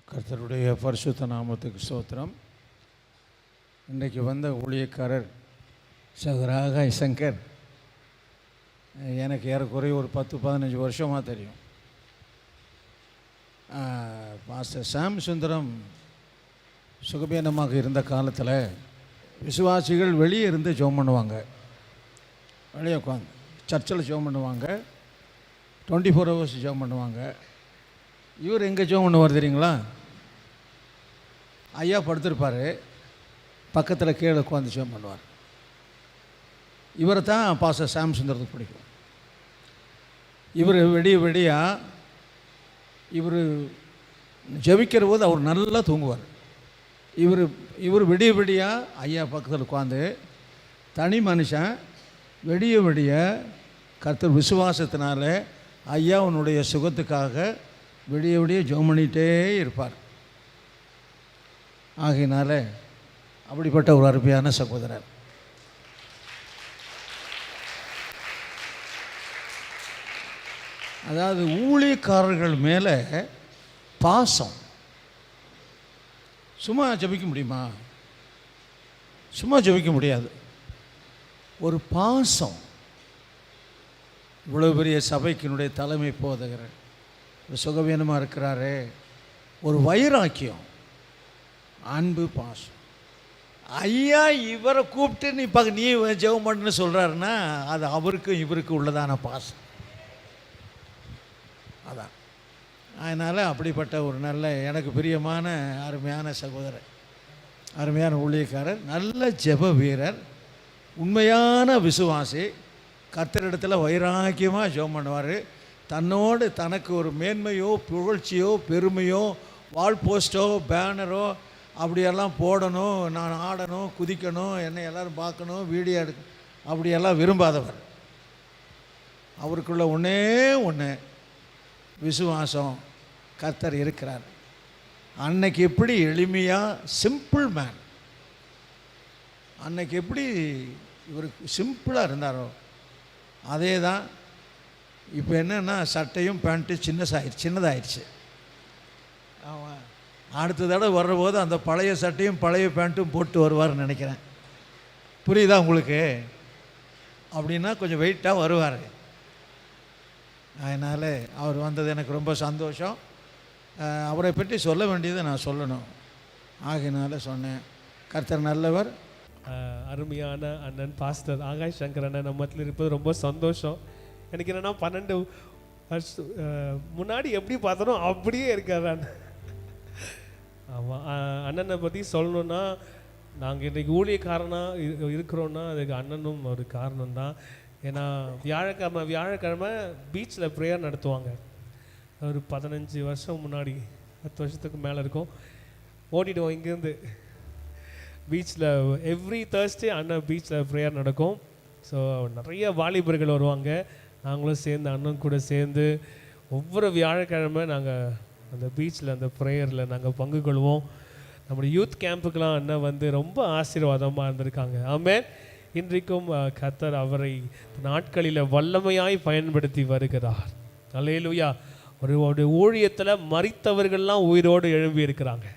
கர்த்தருடைய பரிசுத்த நாமத்துக்கு ஸ்தோத்திரம். இன்றைக்கு வந்த ஊழியக்காரர் சகராக சங்கர் எனக்கு ஏறக்குறைய ஒரு 10-15 வருஷமாக தெரியும். மாஸ்டர் சாம் சுந்தரம் சுகபீனமாக இருந்த காலத்தில் விசுவாசிகள் வெளியே இருந்து ஜெபம் பண்ணுவாங்க. வெளியே உட்காந்து சர்ச்சில் ஜெபம் பண்ணுவாங்க, 24 ஹவர்ஸ் ஜெபம் பண்ணுவாங்க. இவர் எங்கே ஜெபம் பண்ணுவார் தெரியுங்களா? ஐயா படுத்திருப்பார், பக்கத்தில் கீழே உட்காந்து ஜெபம் பண்ணுவார். இவரை தான் பாஸ்டர் சாம் சுந்தரத்துக்கு பிடிக்கும். இவர் வெடியாக இவர் ஜெபிக்கிற போது அவர் நல்லா தூங்குவார். இவர் விடியாக ஐயா பக்கத்தில் உட்காந்து தனி மனுஷன் விடிய கர்த்தர் விசுவாசத்தினால ஐயாவுனுடைய சுகத்துக்காக விடிய ஜெபம் பண்ணிகிட்டே இருப்பார். ஆகையினால அப்படிப்பட்ட ஒரு அருமையான சகோதரர். அதாவது ஊழியக்காரர்கள் மேலே பாசம். சும்மா ஜெபிக்க முடியுமா? சும்மா ஜெபிக்க முடியாது. ஒரு பாசம். இவ்வளோ பெரிய சபைக்கினுடைய தலைமை போதகர் ஒரு சுகவீனமாக இருக்கிறாரு. ஒரு வைராக்கியம், அன்பு, பாசம். ஐயா இவரை கூப்பிட்டு நீ ஜெபம் பண்ணுன்னு சொல்கிறாருன்னா அது அவருக்கும் இவருக்கும் உள்ளதான பாசம். அதான். அதனால் அப்படிப்பட்ட ஒரு நல்ல எனக்கு பிரியமான அருமையான சகோதரர், அருமையான ஊழியக்காரர், நல்ல ஜெப வீரர், உண்மையான விசுவாசி, கர்த்தரிடத்தில் வைராக்கியமாக ஜெபம் பண்ணுவார். தன்னோடு தனக்கு ஒரு மேன்மையோ புகழ்ச்சியோ பெருமையோ வால் போஸ்ட்டோ பேனரோ அப்படியெல்லாம் போடணும், நான் ஆடணும், குதிக்கணும், என்னை எல்லோரும் பார்க்கணும், வீடியோ எடுக்க அப்படியெல்லாம் விரும்பாதவர். அவருக்குள்ள ஒன்று விசுவாசம். கர்த்தர் இருக்கிறார். அன்னைக்கு எப்படி எளிமையாக சிம்பிள் மேன், அன்னைக்கு எப்படி இவருக்கு சிம்பிளாக இருந்தாரோ அதே தான் இப்போ. என்னென்னா சட்டையும் பேண்ட்டு சின்னதாயிடுச்சு. ஆமாம், அடுத்த தடவை வர்றபோது அந்த பழைய சட்டையும் பழைய பேண்ட்டும் போட்டு வருவார்னு நினைக்கிறேன். புரியுதா உங்களுக்கு? அப்படின்னா கொஞ்சம் வெயிட்டாக வருவார். அதனால் அவர் வந்தது எனக்கு ரொம்ப சந்தோஷம். அவரை பற்றி சொல்ல வேண்டியதை நான் சொல்லணும், ஆகையினால சொன்னேன். கர்த்தர் நல்லவர். அருமையான அண்ணன் பாஸ்டர் ஆகாஷ் சங்கர் அண்ணன் நம்ம மத்தியில் இருப்பது ரொம்ப சந்தோஷம். எனக்கு என்னென்னா 12 வருஷம் முன்னாடி எப்படி பார்த்தனோ அப்படியே இருக்கார் அண்ணன். ஆமாம், அண்ணனை பற்றி சொல்லணுன்னா நாங்கள் இன்றைக்கு ஊழியக்காரனாக இருக்கிறோன்னா அதுக்கு அண்ணனும் ஒரு காரணம்தான். ஏன்னா வியாழக்கிழமை பீச்சில் ப்ரேயர் நடத்துவாங்க. ஒரு 15 வருஷம் முன்னாடி, 10 வருஷத்துக்கு மேலே இருக்கும். ஓடிடுவோம் இங்கேருந்து பீச்சில். எவ்ரி தேர்ஸ்டே அண்ணன் பீச்சில் ப்ரேயர் நடக்கும். ஸோ நிறைய வாலிபர்கள் வருவாங்க. நாங்களும் சேர்ந்து அண்ணன் கூட சேர்ந்து ஒவ்வொரு வியாழக்கிழமை நாங்கள் அந்த பீச்சில் அந்த ப்ரேயரில் நாங்கள் பங்கு கொள்வோம். நம்முடைய யூத் கேம்புக்கெலாம் அண்ணன் வந்து ரொம்ப ஆசீர்வாதமாக இருந்திருக்காங்க. ஆமென். இன்றைக்கும் கர்த்தர் அவரை நாட்களில் வல்லமையாய் பயன்படுத்தி வருகிறார். அல்லேலூயா. ஒரு ஊழியத்தில் மரித்தவர்கள்லாம் உயிரோடு எழும்பி இருக்கிறாங்க.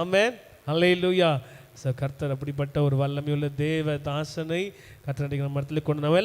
ஆமென். அல்லேலூயா. ஸோ கர்த்தர் அப்படிப்பட்ட ஒரு வல்லமையுள்ள தேவ தாசனை கர்த்தர் நம்ம இடத்துல கொண்டு நம்ம